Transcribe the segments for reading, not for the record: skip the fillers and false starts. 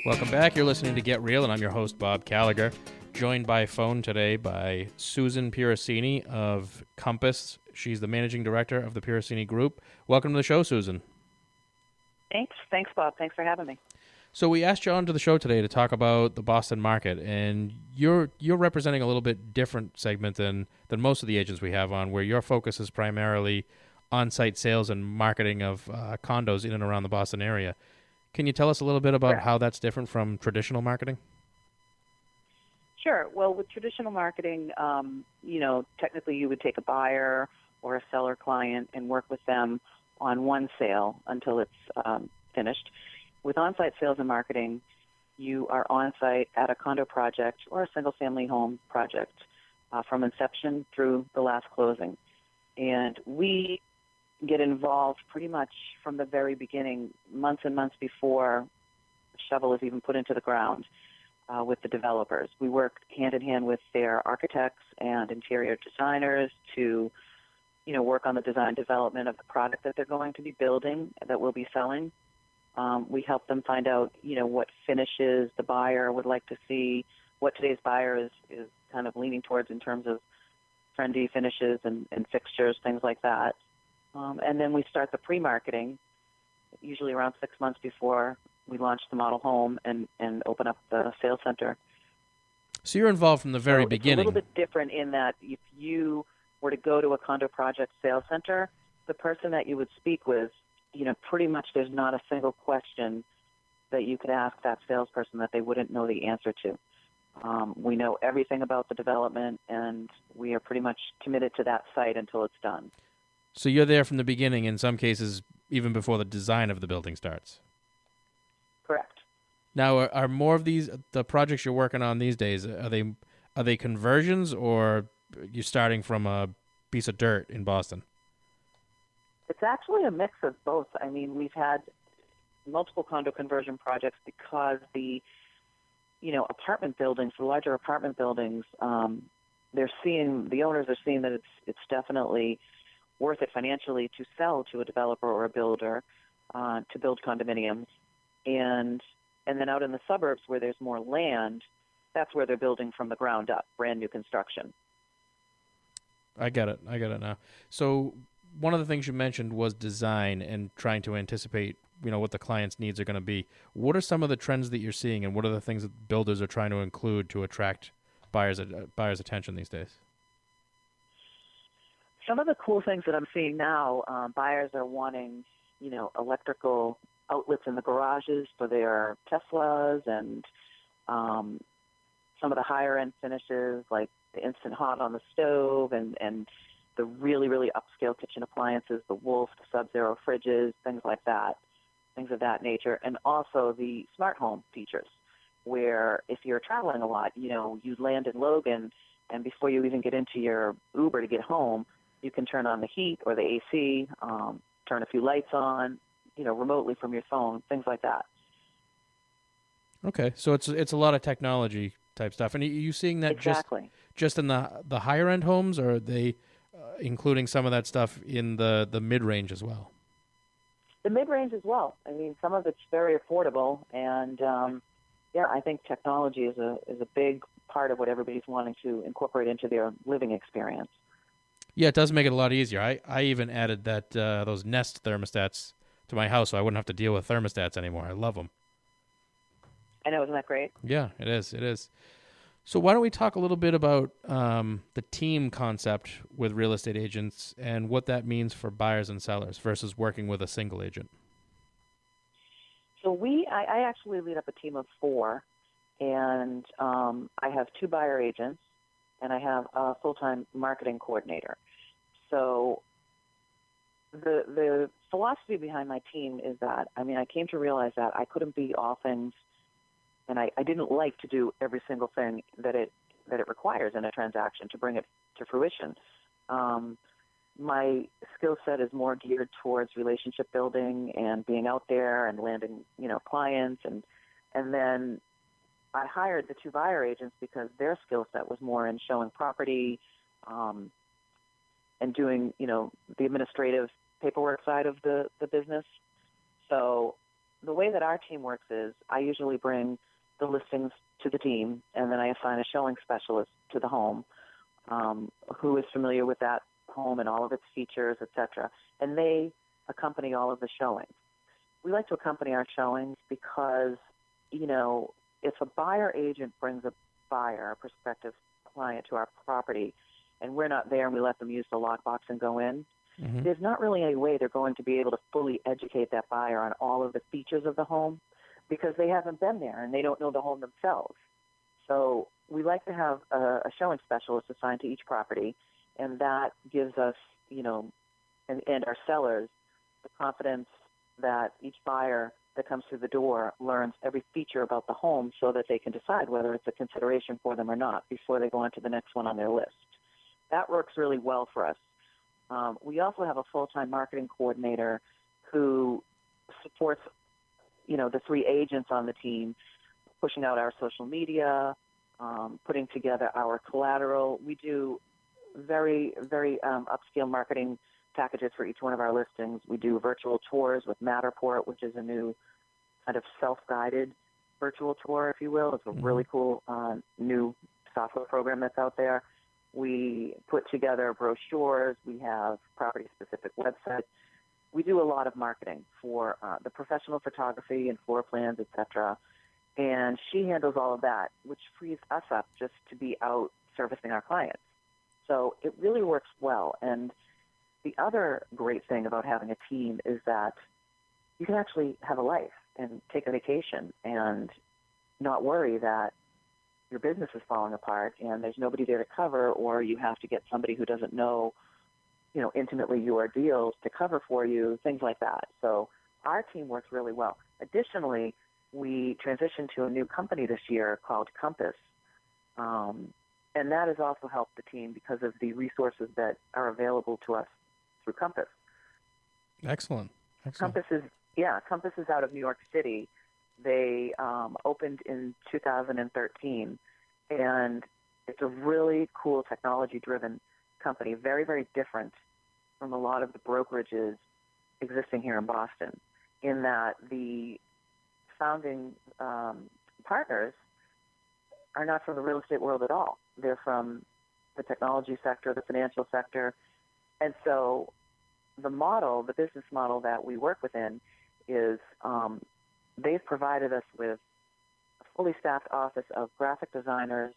Welcome back. You're listening to Get Real, and I'm your host, Bob Gallagher, joined by phone today by Susan Piracini of Compass. She's the managing director of the Piracini Group. Welcome to the show, Susan. Thanks, Bob. Thanks for having me. So we asked you onto the show today to talk about the Boston market, and you're representing a little bit different segment than most of the agents we have on, where your focus is primarily on-site sales and marketing of condos in and around the Boston area. Can you tell us a little bit about how that's different from traditional marketing? Sure. Well, with traditional marketing, technically you would take a buyer or a seller client and work with them on one sale until it's finished. With on-site sales and marketing, you are on-site at a condo project or a single-family home project from inception through the last closing. And we get involved pretty much from the very beginning, months and months before the shovel is even put into the ground with the developers. We work hand in hand with their architects and interior designers to, work on the design development of the product that they're going to be building, that we'll be selling. We help them find out, what finishes the buyer would like to see, what today's buyer is kind of leaning towards in terms of trendy finishes and fixtures, things like that. And then we start the pre-marketing, usually around 6 months before we launch the model home and open up the sales center. So you're involved from the very beginning. It's a little bit different in that if you were to go to a condo project sales center, the person that you would speak with, pretty much there's not a single question that you could ask that salesperson that they wouldn't know the answer to. We know everything about the development, and we are pretty much committed to that site until it's done. So you're there from the beginning, in some cases, even before the design of the building starts. Correct. Now, are more of the projects you're working on these days, are they conversions, or you starting from a piece of dirt in Boston? It's actually a mix of both. I mean, we've had multiple condo conversion projects because the apartment buildings, the larger apartment buildings, the owners are seeing that it's definitely worth it financially to sell to a developer or a builder to build condominiums. And then out in the suburbs where there's more land, that's where they're building from the ground up, brand new construction. I get it now. So one of the things you mentioned was design and trying to anticipate, what the client's needs are going to be. What are some of the trends that you're seeing, and what are the things that builders are trying to include to attract buyers' attention these days? Some of the cool things that I'm seeing now, buyers are wanting, electrical outlets in the garages for their Teslas, and some of the higher-end finishes like the Instant Hot on the stove and the really, really upscale kitchen appliances, the Wolf, the Sub-Zero fridges, things like that, things of that nature. And also the smart home features, where if you're traveling a lot, you land in Logan, and before you even get into your Uber to get home, you can turn on the heat or the AC, turn a few lights on, remotely from your phone, things like that. Okay, so it's a lot of technology type stuff. And are you seeing that exactly. just in the higher end homes, or are they including some of that stuff in the mid-range as well? The mid-range as well. I mean, some of it's very affordable, and I think technology is a big part of what everybody's wanting to incorporate into their living experience. Yeah, it does make it a lot easier. I even added that those Nest thermostats to my house, so I wouldn't have to deal with thermostats anymore. I love them. I know, isn't that great? Yeah, it is. It is. So why don't we talk a little bit about the team concept with real estate agents and what that means for buyers and sellers versus working with a single agent? So I actually lead up a team of 4, and I have 2 buyer agents, and I have a full-time marketing coordinator. So the philosophy behind my team is that, I came to realize that I couldn't be all things, and I didn't like to do every single thing that it requires in a transaction to bring it to fruition. My skill set is more geared towards relationship building and being out there and landing, clients, and then I hired the 2 buyer agents because their skill set was more in showing property and doing, the administrative paperwork side of the business. So the way that our team works is I usually bring the listings to the team, and then I assign a showing specialist to the home who is familiar with that home and all of its features, etc. And they accompany all of the showings. We like to accompany our showings because, if a buyer agent brings a buyer, a prospective client to our property, and we're not there and we let them use the lockbox and go in, there's not really any way they're going to be able to fully educate that buyer on all of the features of the home because they haven't been there and they don't know the home themselves. So we like to have a showing specialist assigned to each property, and that gives us, and our sellers the confidence that each buyer that comes through the door learns every feature about the home so that they can decide whether it's a consideration for them or not before they go on to the next one on their list. That works really well for us. We also have a full-time marketing coordinator who supports, the three agents on the team, pushing out our social media, putting together our collateral. We do very, very upscale marketing packages for each one of our listings. We do virtual tours with Matterport, which is a new kind of self-guided virtual tour, if you will. It's a really cool new software program that's out there. We put together brochures. We have property-specific websites. We do a lot of marketing for the professional photography and floor plans, etc. And she handles all of that, which frees us up just to be out servicing our clients. So it really works well. And the other great thing about having a team is that you can actually have a life and take a vacation and not worry that your business is falling apart and there's nobody there to cover, or you have to get somebody who doesn't know, intimately your deals to cover for you, things like that. So our team works really well. Additionally, we transitioned to a new company this year called Compass, and that has also helped the team because of the resources that are available to us through Compass. Excellent. Compass is out of New York City. They opened in 2013, and it's a really cool technology-driven company, very, very different from a lot of the brokerages existing here in Boston, in that the founding partners are not from the real estate world at all. They're from the technology sector, the financial sector. And so the business model that we work within is they've provided us with a fully staffed office of graphic designers,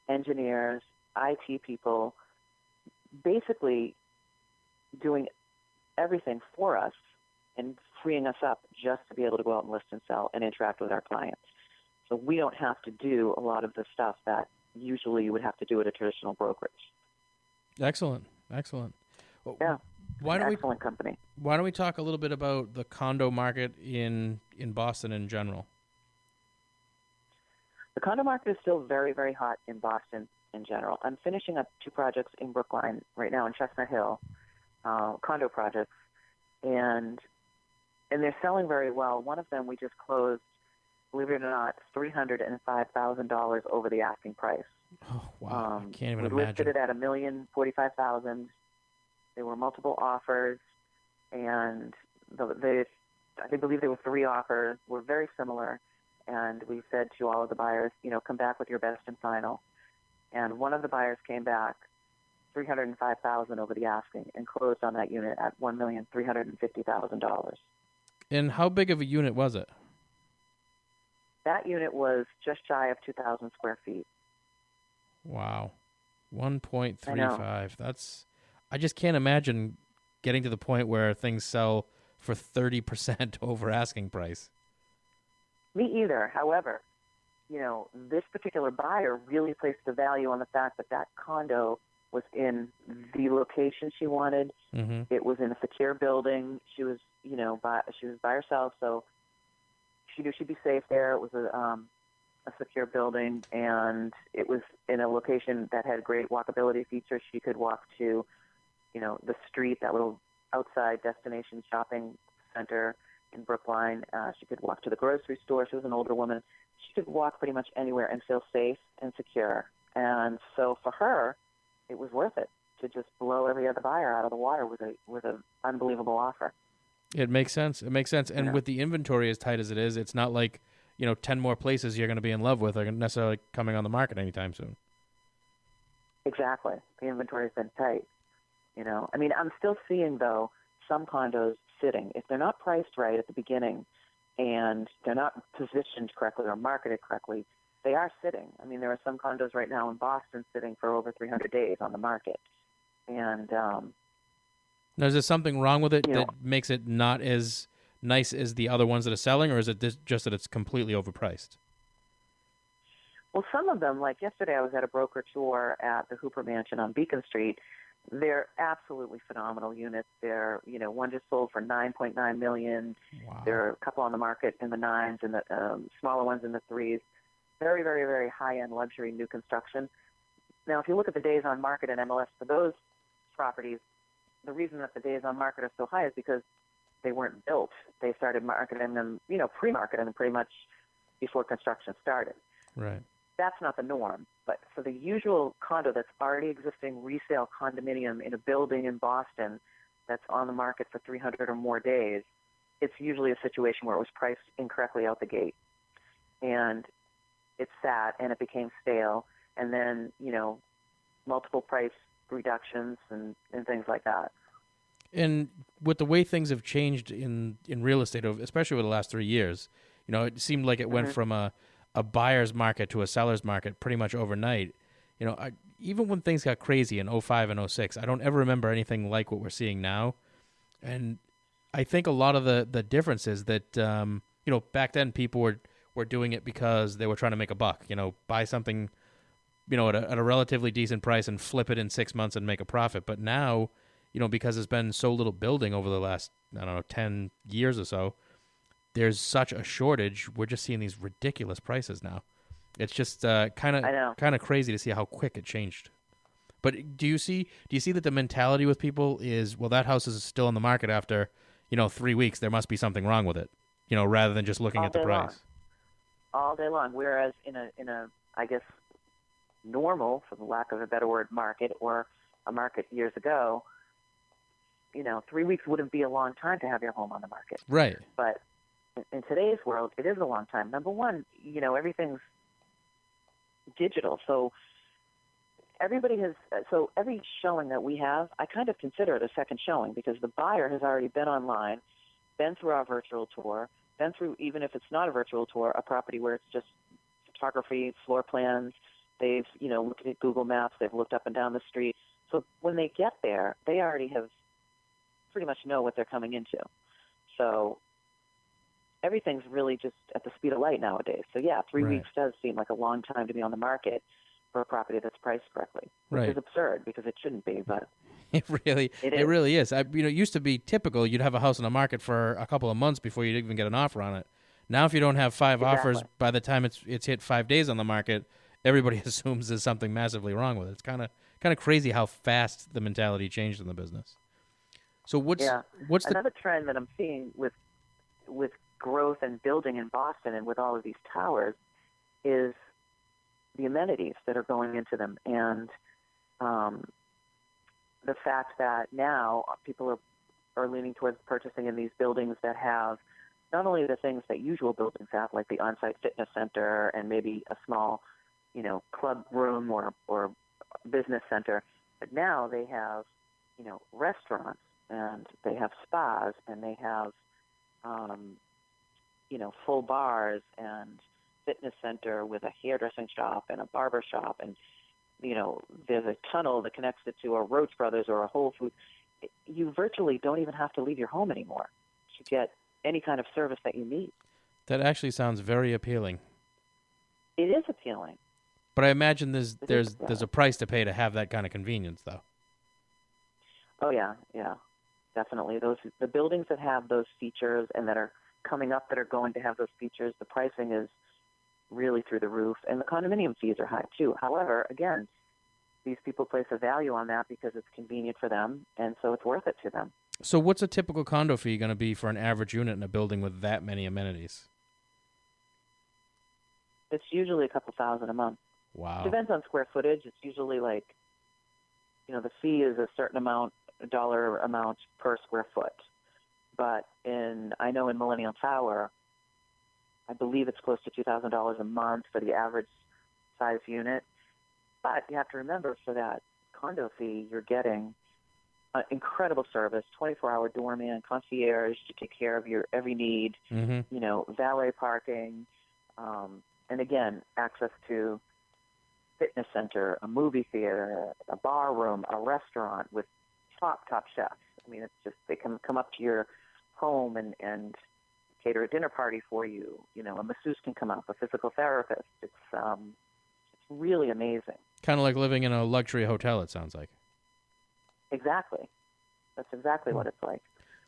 engineers, IT people, basically doing everything for us and freeing us up just to be able to go out and list and sell and interact with our clients. So we don't have to do a lot of the stuff that usually you would have to do at a traditional brokerage. Excellent. Yeah. Excellent company. Why don't we talk a little bit about the condo market in Boston in general? The condo market is still very, very hot in Boston in general. I'm finishing up 2 projects in Brookline right now in Chestnut Hill, condo projects, and they're selling very well. One of them we just closed, believe it or not, $305,000 over the asking price. Oh, wow. I can't even we imagine. We listed it at $1,045,000. There were multiple offers, and I believe there were 3 offers. Were very similar, and we said to all of the buyers, come back with your best and final. And one of the buyers came back $305,000 over the asking and closed on that unit at $1,350,000. And how big of a unit was it? That unit was just shy of 2,000 square feet. Wow. 1.35. I just can't imagine getting to the point where things sell for 30% over asking price. Me either. However, this particular buyer really placed the value on the fact that condo was in the location she wanted. Mm-hmm. It was in a secure building. She was, she was by herself, so she knew she'd be safe there. It was a secure building, and it was in a location that had great walkability features. She could walk to, the street, that little outside destination shopping center in Brookline. She could walk to the grocery store. She was an older woman. She could walk pretty much anywhere and feel safe and secure. And so for her, it was worth it to just blow every other buyer out of the water with an unbelievable offer. It makes sense. It makes sense. And Yeah. with the inventory as tight as it is, it's not like, 10 more places you're going to be in love with are necessarily coming on the market anytime soon. Exactly. The inventory's been tight. I mean, I'm still seeing, though, some condos sitting. If they're not priced right at the beginning and they're not positioned correctly or marketed correctly, they are sitting. I mean, there are some condos right now in Boston sitting for over 300 days on the market. And, Now, is there something wrong with it that makes it not as nice as the other ones that are selling, or is it just that it's completely overpriced? well, some of them, like yesterday I was at a broker tour at the Hooper Mansion on Beacon Street. They're absolutely phenomenal units. They're, one just sold for $9.9 million. Wow. There are a couple on the market in the nines and the smaller ones in the threes. Very, very, very high-end luxury new construction. Now, if you look at the days on market in MLS for those properties, the reason that the days on market are so high is because they weren't built. They started marketing them, pre-marketing them pretty much before construction started. Right. That's not the norm. But for the usual condo that's already existing resale condominium in a building in Boston that's on the market for 300 or more days, it's usually a situation where it was priced incorrectly out the gate. And it sat and it became stale. And then, multiple price reductions and things like that. And with the way things have changed in real estate, especially over the last 3 years, it seemed like it went from a buyer's market to a seller's market pretty much overnight. Even when things got crazy in 05 and 06, I don't ever remember anything like what we're seeing now. And I think a lot of the difference is that, back then people were doing it because they were trying to make a buck, buy something, at a relatively decent price and flip it in 6 months and make a profit. But now, because there's been so little building over the last, 10 years or so, there's such a shortage. We're just seeing these ridiculous prices now. It's just kind of crazy to see how quick it changed. But do you see that the mentality with people is, well, that house is still on the market after, 3 weeks. There must be something wrong with it, rather than just looking at the price. All day long. Whereas in a I guess normal, for the lack of a better word, market or a market years ago, 3 weeks wouldn't be a long time to have your home on the market. Right. But in today's world, it is a long time. Number one, everything's digital. So every showing that we have, I kind of consider it a second showing because the buyer has already been online, been through our virtual tour, been through, even if it's not a virtual tour, a property where it's just photography, floor plans. They've, looked at Google Maps. They've looked up and down the street. So when they get there, they already have pretty much know what they're coming into. So everything's really just at the speed of light nowadays. So, yeah, 3 weeks does seem like a long time to be on the market for a property that's priced correctly, which is absurd because it shouldn't be, but it really is. It used to be typical you'd have a house on the market for a couple of months before you'd even get an offer on it. Now, if you don't have five offers by the time it's hit 5 days on the market, everybody assumes there's something massively wrong with it. It's kind of crazy how fast the mentality changed in the business. So what's another trend that I'm seeing with growth and building in Boston and with all of these towers is the amenities that are going into them and the fact that now people are leaning towards purchasing in these buildings that have not only the things that usual buildings have, like the on-site fitness center and maybe a small, club room or business center, but now they have, restaurants and they have spas and they have, full bars and fitness center with a hairdressing shop and a barber shop and, there's a tunnel that connects it to a Roach Brothers or a Whole Foods. You virtually don't even have to leave your home anymore to get any kind of service that you need. That actually sounds very appealing. It is appealing. But I imagine there's a price to pay to have that kind of convenience, though. Oh yeah, definitely. The buildings that have those features and that are coming up that are going to have those features, the pricing is really through the roof, and the condominium fees are high too. However, again, these people place a value on that because it's convenient for them, and so it's worth it to them. So what's a typical condo fee going to be for an average unit in a building with that many amenities? It's usually a couple $1,000 a month. Wow. Depends on square footage. It's usually like, the fee is a certain amount, a dollar amount per square foot. but I know in Millennial Tower, I believe it's close to $2,000 a month for the average size unit. But you have to remember, for that condo fee, you're getting incredible service, 24-hour doorman, concierge to take care of your every need, valet parking, and again, access to fitness center, a movie theater, a bar room, a restaurant with top chefs. I mean, it's just, they can come up to your home and cater a dinner party for you. A masseuse can come up, a physical therapist. It's really amazing. Kind of like living in a luxury hotel, it sounds like. Exactly. That's exactly what it's like.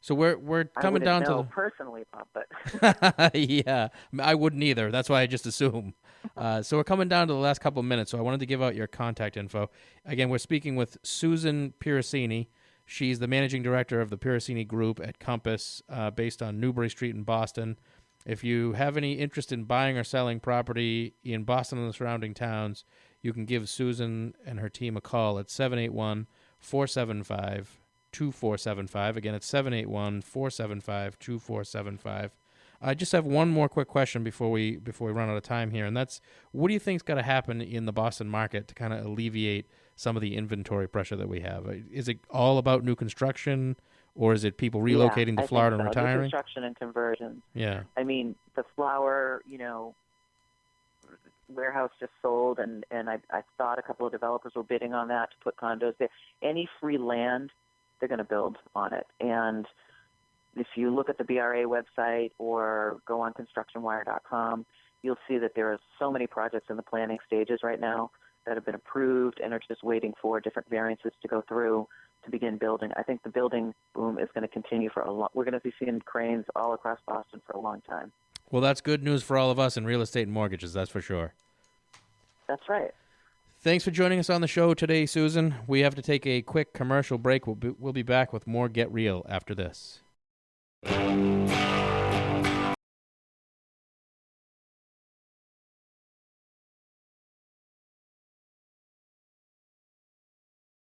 So we're coming down to personally, Bob, but yeah, I wouldn't either. That's why I just assume. So we're coming down to the last couple of minutes. So I wanted to give out your contact info. Again, we're speaking with Susan Piracini. She's the managing director of the Piracini Group at Compass, based on Newbury Street in Boston. If you have any interest in buying or selling property in Boston and the surrounding towns, you can give Susan and her team a call at 781-475-2475. Again, it's 781-475-2475. I just have one more quick question before we run out of time here, and that's, what do you think's got to happen in the Boston market to kind of alleviate some of the inventory pressure that we have? Is it all about new construction, or is it people relocating to Florida and retiring? New construction and conversions. Yeah. I mean, the Flower, warehouse just sold, and I thought a couple of developers were bidding on that to put condos there. Any free land, they're going to build on it. And if you look at the BRA website or go on constructionwire.com, you'll see that there are so many projects in the planning stages right now that have been approved and are just waiting for different variances to go through to begin building. I think the building boom is going to continue for a long. We're going to be seeing cranes all across Boston for a long time. Well, that's good news for all of us in real estate and mortgages, that's for sure. That's right. Thanks for joining us on the show today, Susan. We have to take a quick commercial break. We'll be back with more Get Real after this.